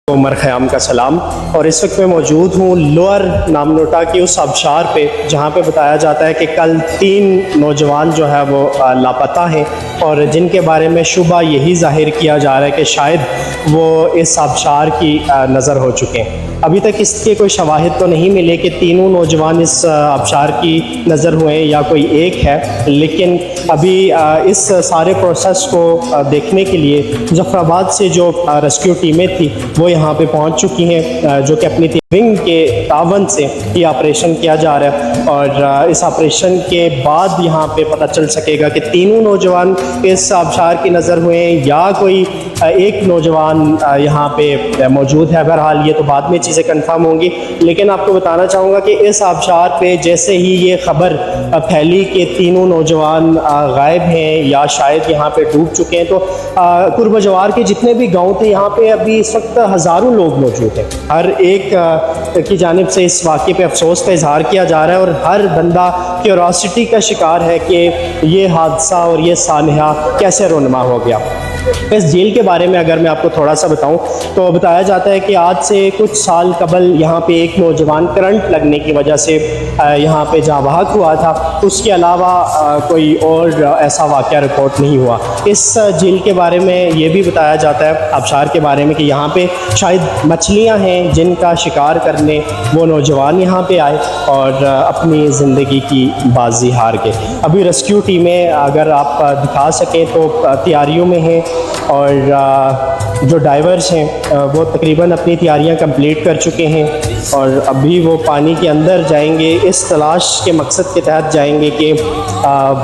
उमर ख़याम का सलाम। और इस वक्त मैं मौजूद हूँ लोअर नामनोटा की उस आबशार पे जहाँ पे बताया जाता है कि कल 3 नौजवान जो है वो लापता हैं और जिनके बारे में शुबा यही जाहिर किया जा रहा है कि शायद वो इस आबशार की नज़र हो चुके हैं। अभी तक इसके कोई शवाहिद तो नहीं मिले कि तीनों नौजवान इस आबशार की नज़र हुए या कोई एक है, लेकिन अभी इस सारे प्रोसेस को देखने के लिए मुजफ्फराबाद से जो रेस्क्यू टीमें थी वो यहाँ पे पहुँच चुकी हैं, जो कि अपनी विंग के तावन से ये ऑपरेशन किया जा रहा है। और इस ऑपरेशन के बाद यहाँ पे पता चल सकेगा कि तीनों नौजवान इस आबशार की नज़र हुए हैं या कोई एक नौजवान यहाँ पे मौजूद है। बहरहाल ये तो बाद में चीज़ें कंफर्म होंगी, लेकिन आपको बताना चाहूँगा कि इस आबशार पे जैसे ही ये ख़बर फैली कि तीनों नौजवान गायब हैं या शायद यहाँ पे डूब चुके हैं, तो कुर्ब जवार के जितने भी गाँव थे यहाँ पे अभी इस वक्त हज़ारों लोग मौजूद हैं। हर एक की जानिब से इस वाक़े पे अफसोस का इजहार किया जा रहा है और हर बंदा क्यूरोसिटी का शिकार है कि ये हादसा और ये सानहा कैसे रोनमा हो गया। इस जेल के बारे में अगर मैं आपको थोड़ा सा बताऊं तो बताया जाता है कि आज से कुछ साल कबल यहाँ पे एक नौजवान करंट लगने की वजह से यहाँ पे जाँ बहक हुआ था। उसके अलावा कोई और ऐसा वाक़या रिपोर्ट नहीं हुआ। इस जेल के बारे में ये भी बताया जाता है आबशार के बारे में कि यहाँ पे शायद मछलियाँ हैं जिनका शिकार करने वो नौजवान यहाँ पे आए और अपनी ज़िंदगी की बाजी हार गए। अभी रेस्क्यू टीमें अगर आप दिखा सकें तो तैयारियों में हैं और जो डाइवर्स हैं वो तकरीबन अपनी तैयारियां कंप्लीट कर चुके हैं और अभी वो पानी के अंदर जाएंगे, इस तलाश के मकसद के तहत जाएंगे कि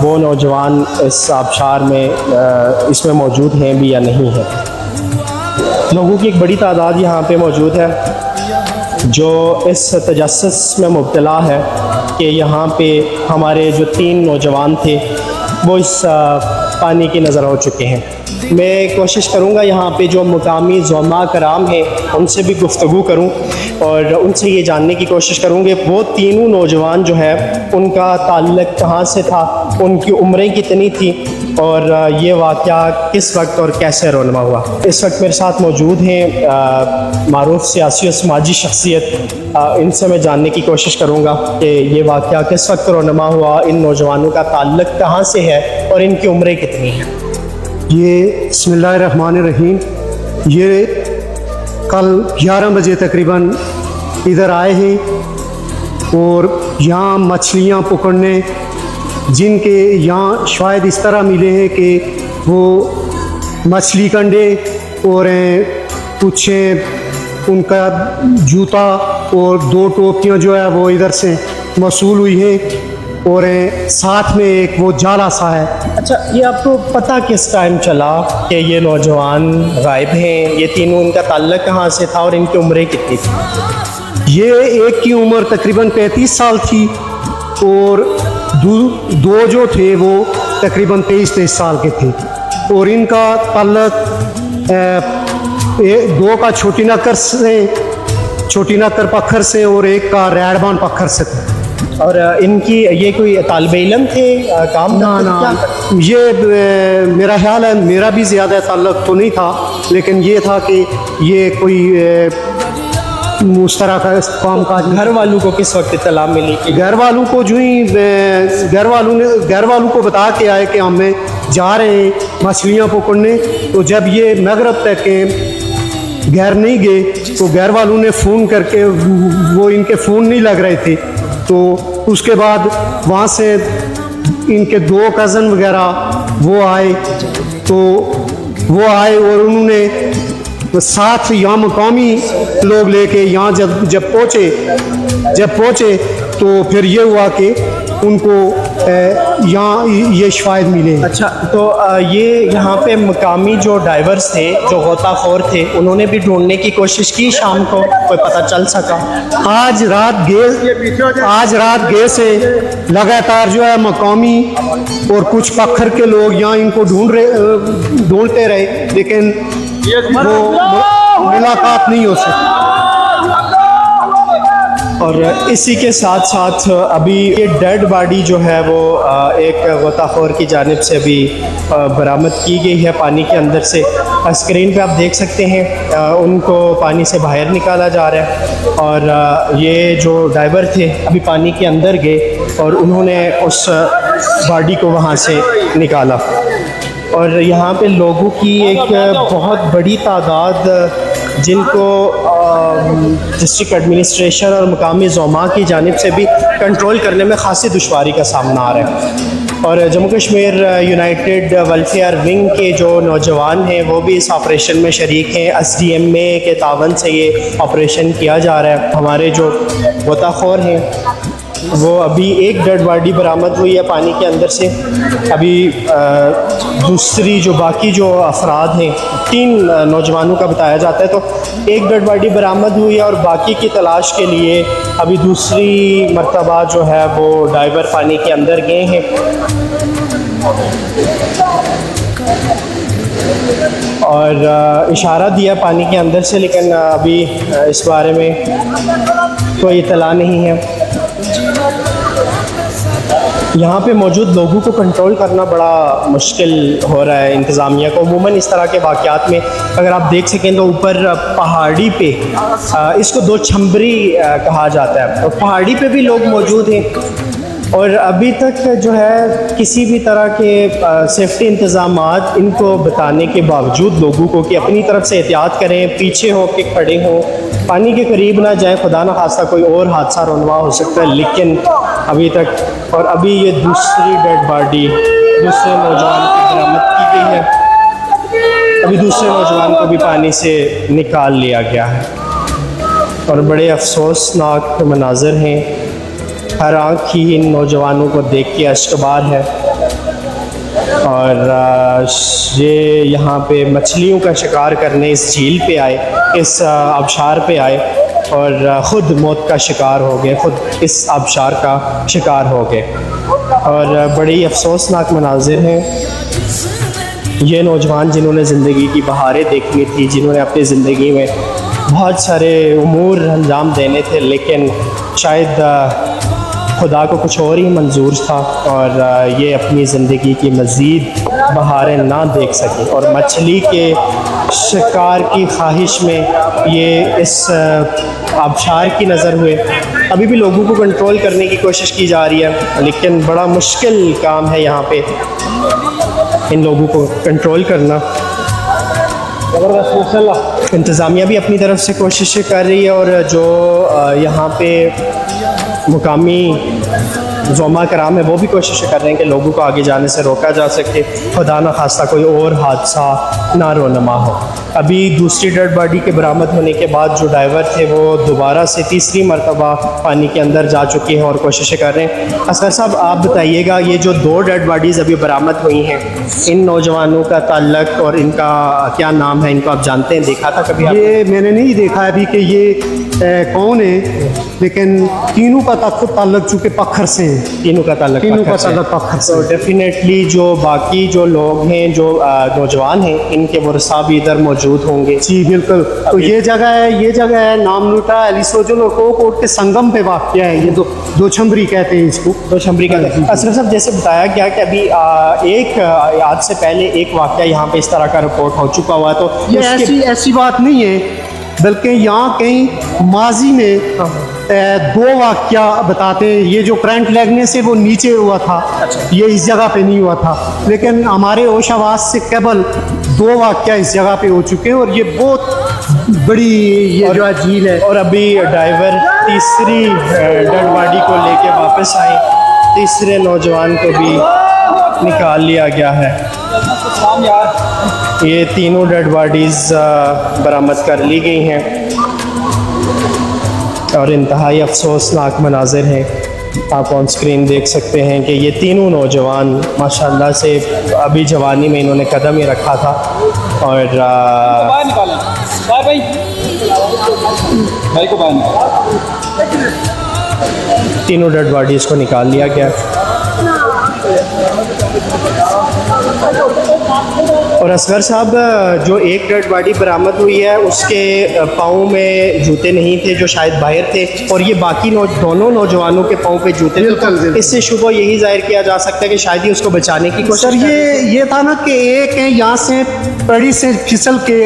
वो नौजवान इस आबशार में इसमें मौजूद हैं भी या नहीं है। लोगों की एक बड़ी तादाद यहाँ पे मौजूद है जो इस तजस्सुस में मुब्तला है कि यहाँ पे हमारे जो 3 नौजवान थे वो इस पानी की नज़र हो चुके हैं। मैं कोशिश करूँगा यहाँ पे जो मुकामी ज़ोमा कराम हैं उनसे भी गुफ्तगू करूँ और उनसे ये जानने की कोशिश करूँगी वो तीनों नौजवान जो है उनका ताल्लुक़ कहाँ से था, उनकी उम्रें कितनी थी और ये वाक़या किस वक्त और कैसे रोनमा हुआ। इस वक्त मेरे साथ मौजूद हैं मारूफ सियासी और समाजी शख्सियत, इनसे मैं जानने की कोशिश करूँगा कि ये वाक़या किस वक्त रोनमा हुआ, इन नौजवानों का ताल्लुक़ कहाँ से है और इनकी उम्रें कितनी हैं। ये बिस्मिल्लाहिर्रहमानिर्रहीम, ये कल 11 बजे तकरीबन इधर आए हैं और यहाँ मछलियाँ पकड़ने, जिनके यहाँ शायद इस तरह मिले हैं कि वो मछली कंडे और कुछ उनका जूता और 2 टोपियाँ जो है वो इधर से मौसूल हुई हैं और साथ में एक वो जाला सा है। अच्छा, ये आपको पता किस टाइम चला कि ये नौजवान गायब हैं, ये तीनों, इनका ताल्लुक़ कहाँ से था और इनकी उम्रें कितनी थी। ये एक की उम्र तकरीबन 35 साल थी और दो जो थे वो तकरीबन 23 साल के थे और इनका ताल्लुक़ 2 का छोटी नक्कर पत्थर से और एक का रैडबान पत्थर से था। और इनकी ये कोई तालिब इल्म थे, काम ना ये मेरा ख्याल है, मेरा भी ज़्यादा ताल्लुक़ तो नहीं था, लेकिन ये था कि ये कोई उस तरह का काम काज। घर वालों को किस वक्त इत्तला मिली? घर वालों को जो ही घर वालों को बता के आए कि हमें जा रहे हैं मछलियाँ पकड़ने, तो जब ये मगरब तक घर नहीं गए तो घर वालों ने फ़ोन करके, वो इनके फ़ोन नहीं लग रहे थे, तो उसके बाद वहाँ से इनके 2 कज़न वगैरह वो आए, तो वो आए और उन्होंने साथ यहाँ मकामी लोग लेके यहाँ जब पहुँचे तो फिर ये हुआ कि उनको यहाँ ये शायद मिले। अच्छा, तो ये यहाँ पे मकामी जो डाइवर्स थे, जो गोताखोर थे, उन्होंने भी ढूंढने की कोशिश की, शाम को कोई पता चल सका? आज रात गए से लगातार जो है मकामी और कुछ पत्थर के लोग यहाँ इनको ढूंढते रहे, लेकिन वो मुलाकात नहीं हो सकी। और इसी के साथ साथ अभी ये डेड बॉडी जो है वो एक गोताखोर की जानिब से अभी बरामद की गई है पानी के अंदर से। स्क्रीन पे आप देख सकते हैं उनको पानी से बाहर निकाला जा रहा है और ये जो डाइवर थे अभी पानी के अंदर गए और उन्होंने उस बॉडी को वहाँ से निकाला। और यहाँ पे लोगों की एक बहुत बड़ी तादाद जिनको डिस्ट्रिक्ट एडमिनिस्ट्रेशन और मुकामी ज़ोमा की जानिब से भी कंट्रोल करने में ख़ासी दुश्वारी का सामना आ रहा है। और Jammu Kashmir United welfare wing के जो नौजवान हैं वो भी इस ऑपरेशन में शरीक हैं। SDMA के तावन से ये ऑपरेशन किया जा रहा है। हमारे जो गोताखोर हैं वो अभी एक डेड बॉडी बरामद हुई है पानी के अंदर से। अभी दूसरी जो बाकी जो अफराद हैं 3 नौजवानों का बताया जाता है, तो एक डेड बॉडी बरामद हुई है और बाकी की तलाश के लिए अभी दूसरी मर्तबा जो है वो डाइवर पानी के अंदर गए हैं। और इशारा दिया पानी के अंदर से, लेकिन अभी इस बारे में कोई इतला नहीं है। यहाँ पे मौजूद लोगों को कंट्रोल करना बड़ा मुश्किल हो रहा है इंतज़ामिया को। अमूमन इस तरह के वाक़यात में अगर आप देख सकें तो ऊपर पहाड़ी पे इसको 2 छम्बरी कहा जाता है, और पहाड़ी पे भी लोग मौजूद हैं और अभी तक जो है किसी भी तरह के सेफ्टी इंतज़ामात इनको बताने के बावजूद लोगों को कि अपनी तरफ से एहतियात करें, पीछे हो के खड़े हों, पानी के करीब ना जाए, खुदा न खास्ता कोई और हादसा रौनवा हो सकता है। लेकिन अभी तक, और अभी ये दूसरी डेड बॉडी दूसरे नौजवान की बरामद की गई है। अभी दूसरे नौजवान को भी पानी से निकाल लिया गया है और बड़े अफसोसनाक मनाज़र हैं। हर आँख ही इन नौजवानों को देख के अश्कबार है। और ये यहाँ पे मछलियों का शिकार करने इस झील पे आए, इस आबशार पे आए और ख़ुद मौत का शिकार हो गए, ख़ुद इस आबशार का शिकार हो गए। और बड़ी अफसोसनाक मनाजिर हैं। ये नौजवान जिन्होंने ज़िंदगी की बहारें देखनी थी, जिन्होंने अपनी ज़िंदगी में बहुत सारे उमूर अंजाम देने थे, लेकिन शायद खुदा को कुछ और ही मंजूर था और ये अपनी ज़िंदगी की मज़ीद बहारें ना देख सके और मछली के शिकार की ख्वाहिश में ये इस आबशार की नज़र हुए। अभी भी लोगों को कंट्रोल करने की कोशिश की जा रही है, लेकिन बड़ा मुश्किल काम है यहाँ पे इन लोगों को कंट्रोल करना। इंतज़ामिया भी अपनी तरफ से कोशिशें कर रही है और जो यहाँ पे मुकामी ज़ोमा कराम है वो भी कोशिश कर रहे हैं कि लोगों को आगे जाने से रोका जा सके, खुदा न खास्ता कोई और हादसा ना रोनमा हो। अभी दूसरी डेड बॉडी के बरामद होने के बाद जो डाइवर थे वो दोबारा से तीसरी मरतबा पानी के अंदर जा चुके हैं और कोशिशें कर रहे हैं। असगर साहब, आप बताइएगा, ये जो 2 डेड बॉडीज़ अभी बरामद हुई हैं, इन नौजवानों का ताल्लुक और इनका क्या नाम है, इनको आप जानते हैं, देखा था कभी? ये मैंने नहीं देखा अभी कि ये कौन है, लेकिन तीनों का ताल्लुक चूँकि पत्थर से है, तीनों का ताल्लुक पत्थर से। तो डेफिनेटली जो बाकी जो लोग हैं, जो नौजवान हैं, इनके वर्सा भी इधर मौजूद होंगे। जी बिल्कुल। तो ये जगह है नामनूटा एलिसोजल और कोकोट के संगम पे वाक़या है। ये 2 छम्बरी कहते हैं इसको, 2 छम्बरी कहते हैं। असरफ साहब, जैसे बताया गया कि अभी आज से पहले एक वाक़या यहाँ पे इस तरह का रिपोर्ट हो चुका हुआ, तो ये ऐसी बात नहीं है, बल्कि यहाँ कहीं माजी में 2 वाक़या बताते हैं। ये जो करंट लगने से वो नीचे हुआ था, ये इस जगह पे नहीं हुआ था, लेकिन हमारे होश हवास से केवल 2 वाक़या इस जगह पे हो चुके हैं और ये बहुत बड़ी ये जो झील है। और अभी ड्राइवर तीसरी डेड बॉडी को लेके वापस आए, तीसरे नौजवान को भी निकाल लिया गया है। ये तीनों डेड बॉडीज़ बरामद कर ली गई हैं और इंतहाई अफसोसनाक मनाजिर हैं। आप ऑन स्क्रीन देख सकते हैं कि ये तीनों नौजवान माशाल्लाह से अभी जवानी में इन्होंने कदम ही रखा था और तीनों डेड बॉडीज़ को निकाल लिया गया। और असगर साहब, जो एक डेड बॉडी बरामद हुई है उसके पाँव में जूते नहीं थे जो शायद बाहर थे, और ये बाकी दोनों नौजवानों के पाँव पे जूते थे, तो इससे शुबह यही जाहिर किया जा सकता है कि शायद ही उसको बचाने की कोशिश सर ये था ना कि एक है यहाँ से पड़ी से फिसल के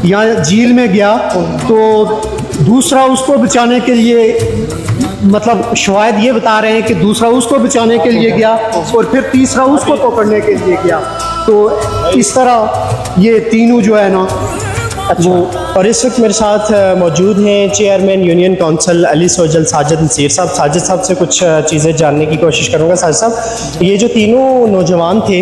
यहाँ झील में गया, तो दूसरा उसको बचाने के लिए, मतलब शायद ये बता रहे हैं कि दूसरा उसको बचाने के लिए गया और फिर तीसरा उसको पकड़ने के लिए गया, तो इस तरह ये तीनों जो है ना। अच्छा, और इस वक्त मेरे साथ मौजूद हैं chairman union council Ali सोजल Sajid Naseer साहब। साजिद साहब से कुछ चीज़ें जानने की कोशिश करूँगा। साजिद साहब, ये जो तीनों नौजवान थे,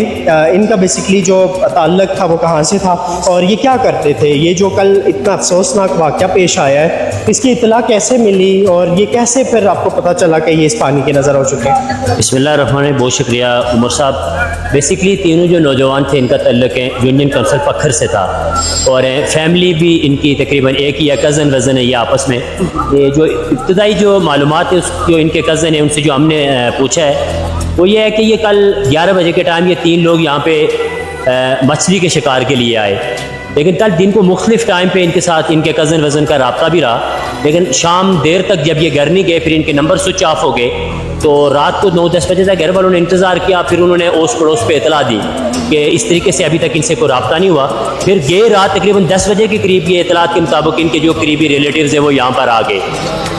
इनका बेसिकली जो ताल्लुक था वो कहाँ से था और ये क्या करते थे? ये जो कल इतना अफसोसनाक वाक़या पेश आया है, इसकी इत्तला कैसे मिली और ये कैसे फिर आपको पता चला कि ये इस पानी के नज़र हो चुके हैं? बिस्मिल्लाहिर्रहमानिर्रहीम, बहुत शुक्रिया उमर साहब। बेसिकली तीनों जो नौजवान थे इनका ताल्लुक है यूनियन काउंसिल पखर से था, और फैमिली भी इनकी तकरीबन एक ही या कज़न वज़न है ये आपस में। ये जो इब्तदाई जो मालूमात है जो इनके कज़न है उनसे जो हमने पूछा है वो ये है कि ये कल 11 बजे के टाइम ये तीन लोग यहाँ पे मछली के शिकार के लिए आए, लेकिन कल दिन को मुख्तलिफ टाइम पे इनके साथ इनके कज़न वज़न का रब्ता भी रहा, लेकिन शाम देर तक जब ये घर नहीं गए फिर इनके नंबर स्विच ऑफ हो गए। तो रात को 9-10 बजे तक घर वालों ने इंतज़ार किया, फिर उन्होंने ओस पड़ोस पे इतला दी कि इस तरीके से अभी तक इनसे कोई रब्ता नहीं हुआ। फिर गए रात तकरीबन 10 बजे के करीब ये इतलात के मुताबिक इनके जो करीबी रिलेटिव्स हैं वो यहाँ पर आ गए।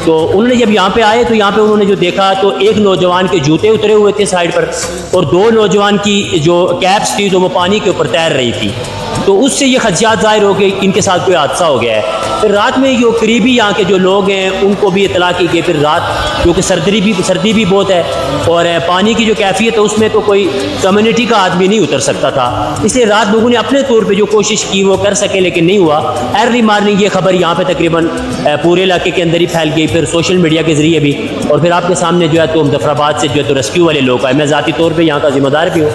तो उन्होंने जब यहाँ पे आए तो यहाँ पे उन्होंने जो देखा तो एक नौजवान के जूते उतरे हुए थे साइड पर, और 2 नौजवान की जो कैप्स थी तो वो पानी के ऊपर तैर रही थी। तो उससे ये खदशात ज़ाहिर हो गए इनके साथ कोई हादसा हो गया है। फिर रात में जो करीबी यहाँ के जो लोग हैं उनको भी इतला की गई। फिर रात क्योंकि सर्दी भी बहुत है और पानी की जो कैफियत है उसमें तो कोई कम्युनिटी का आदमी नहीं उतर सकता था, इसलिए रात लोगों ने अपने तौर पे जो कोशिश की वो कर सके, लेकिन नहीं हुआ। अर्ली मॉर्निंग ये खबर यहाँ पे तकरीबन पूरे इलाके के अंदर ही फैल गई, फिर सोशल मीडिया के ज़रिए भी, और फिर आपके सामने जो है तो मुजफ्फराबाद से जो है तो रेस्क्यू वाले लोग आए। मैं ज़ाती तौर पर यहाँ का ज़िम्मेदार भी हूँ,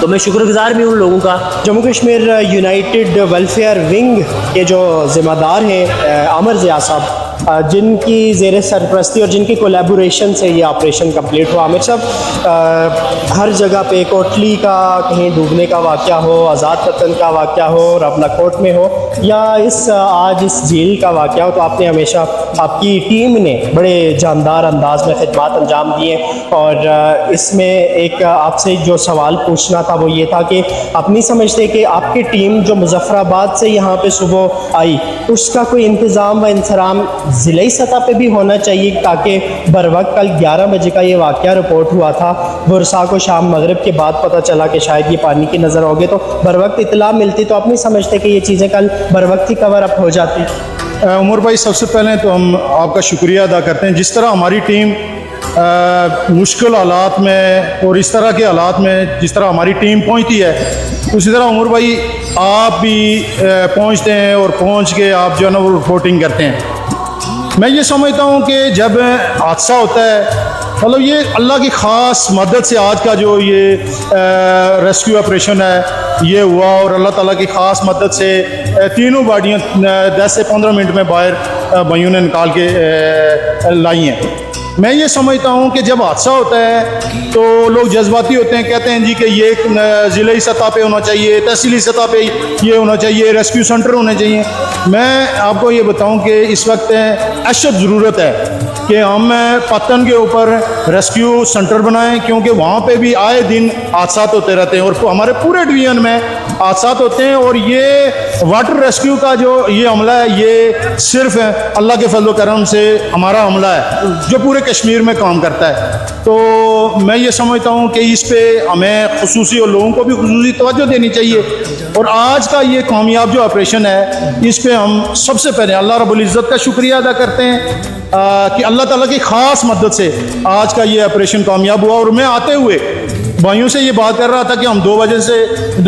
तो मैं शुक्रगुजार भी हूँ उन लोगों का। Jammu Kashmir United welfare wing के जो ज़िम्मेदार हैं अमर ज़िया साहब, जिनकी ज़ेर सरपरस्ती और जिनकी कोलैबोरेशन से ये ऑपरेशन कंप्लीट हुआ। आमिर साहब, हर जगह पे कोटली का कहीं डूबने का वाक़या हो, आज़ाद वतन का वाक़या हो, रबना कोट में हो, या आज इस झील का वाक़या हो, तो आपने हमेशा आपकी टीम ने बड़े जानदार अंदाज में खिदमत अंजाम दिए। और इसमें एक आपसे जो सवाल पूछना था वो ये था कि आप नहीं समझते कि आपकी टीम जो मुजफ्फराबाद से यहाँ पे सुबह आई उसका कोई इंतज़ाम व इंसराम ज़िले सतह पे भी होना चाहिए, ताकि बर वक्त कल 11 बजे का ये वाक़या रिपोर्ट हुआ था, बुरसा को शाम मगरिब के बाद पता चला कि शायद ये पानी की नज़र हो गए, तो बर वक्त इतला मिलती तो आप नहीं समझते कि ये चीज़ें कल बर वक्त ही कवर अप हो जाती? उमर भाई, सबसे पहले तो हम आपका शुक्रिया अदा करते हैं। जिस तरह हमारी टीम मुश्किल हालात में और इस तरह के हालात में जिस तरह हमारी टीम पहुंचती है, उसी तरह उमर भाई आप भी पहुंचते हैं और पहुंच के आप जो है ना वो रिपोर्टिंग करते हैं। मैं ये समझता हूँ कि जब हादसा होता है, मतलब ये अल्लाह की ख़ास मदद से आज का जो ये रेस्क्यू ऑपरेशन है ये हुआ, और अल्लाह ताला की ख़ास मदद से तीनों बॉडियाँ 10 से 15 मिनट में बाहर भाइयों ने निकाल के लाई हैं। मैं ये समझता हूँ कि जब हादसा होता है तो लोग जज्बाती होते हैं, कहते हैं जी कि ये ज़िले सतह पे होना चाहिए, तहसीली सतह पे ये होना चाहिए, रेस्क्यू सेंटर होने चाहिए। मैं आपको ये बताऊँ कि इस वक्त अशद ज़रूरत है कि हम पत्तन के ऊपर रेस्क्यू सेंटर बनाएं, क्योंकि वहाँ पे भी आए दिन हादसा होते रहते हैं और हमारे पूरे डिवीज़न में हादसा होते हैं। और ये वाटर रेस्क्यू का जो ये हमला है ये सिर्फ अल्लाह के फजल करम से हमारा हमला है जो पूरे कश्मीर में काम करता है। तो मैं ये समझता हूँ कि इस पे हमें खुसूसी और लोगों को भी खुसूसी तवज्जो देनी चाहिए। और आज का ये कामयाब जो ऑपरेशन है इस पे हम सबसे पहले अल्लाह रब्बुल इज़्ज़त का शुक्रिया अदा करते हैं कि अल्लाह ताला की ख़ास मदद से आज का ये ऑपरेशन कामयाब हुआ। और मैं आते हुए भाइयों से ये बात कर रहा था कि हम 2 बजे से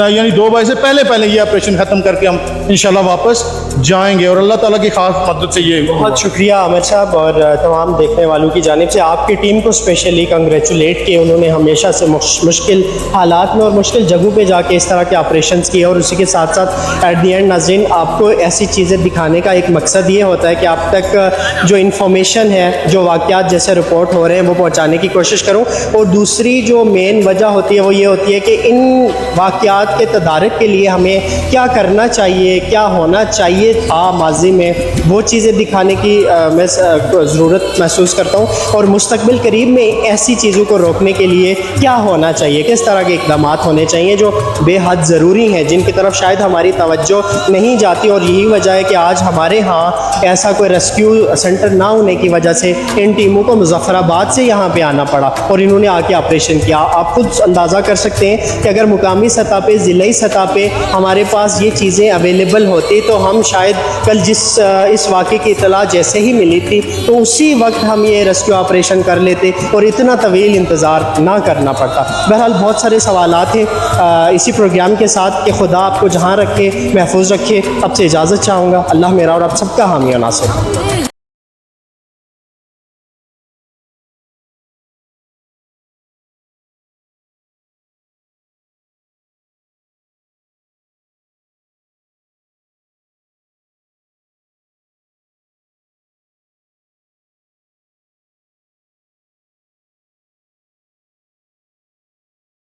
यानी 2 बजे से पहले ये ऑपरेशन ख़त्म करके हम इंशाल्लाह वापस जाएंगे, और अल्लाह ताला की ख़ास मदद से ये। बहुत शुक्रिया आमिर साहब, और तमाम देखने वालों की जानिब से आपकी टीम को स्पेशली कंग्रेचुलेट किए। उन्होंने हमेशा से मुश्किल हालात में और मुश्किल जगहों पे जाके इस तरह के ऑपरेशन किए, और उसी के साथ साथ एट दी एंड नाज़रीन आपको ऐसी चीज़ें दिखाने का एक मकसद ये होता है कि आप तक जो इन्फॉर्मेशन है, जो वाक़यात जैसे रिपोर्ट हो रहे हैं वो पहुँचाने की कोशिश करूँ। और दूसरी जो मेन वजह वजह होती है वो ये होती है कि इन वाक़यात के तदारक के लिए हमें क्या करना चाहिए, क्या होना चाहिए था माजी में, वो चीज़ें दिखाने की मैं ज़रूरत महसूस करता हूँ। और मुस्तक़बिल करीब में ऐसी चीज़ों को रोकने के लिए क्या होना चाहिए, किस तरह के इक़दाम होने चाहिए जो बेहद ज़रूरी हैं, जिनकी तरफ शायद हमारी तवज्जो नहीं जाती। और यही वजह है कि आज हमारे यहाँ ऐसा कोई रेस्क्यू सेंटर ना होने की वजह से इन टीमों को मुज़फ़्फ़राबाद से यहाँ पे आना पड़ा और इन्होंने आके ऑपरेशन किया। आप खुद अंदाज़ा कर सकते हैं कि अगर मुकामी सतह पे, ज़िलाई सतह पे हमारे पास ये चीज़ें अवेलेबल होती तो हम शायद कल इस वाक़े की इत्तला जैसे ही मिली थी तो उसी वक्त हम ये रेस्क्यू ऑपरेशन कर लेते और इतना तवील इंतज़ार ना करना पड़ता। बहरहाल बहुत सारे सवालात हैं इसी प्रोग्राम के साथ कि खुदा आपको जहाँ रखे महफूज रखे। अब से इजाज़त चाहूँगा। अल्लाह मेरा और आप सबका हामी और नासिर।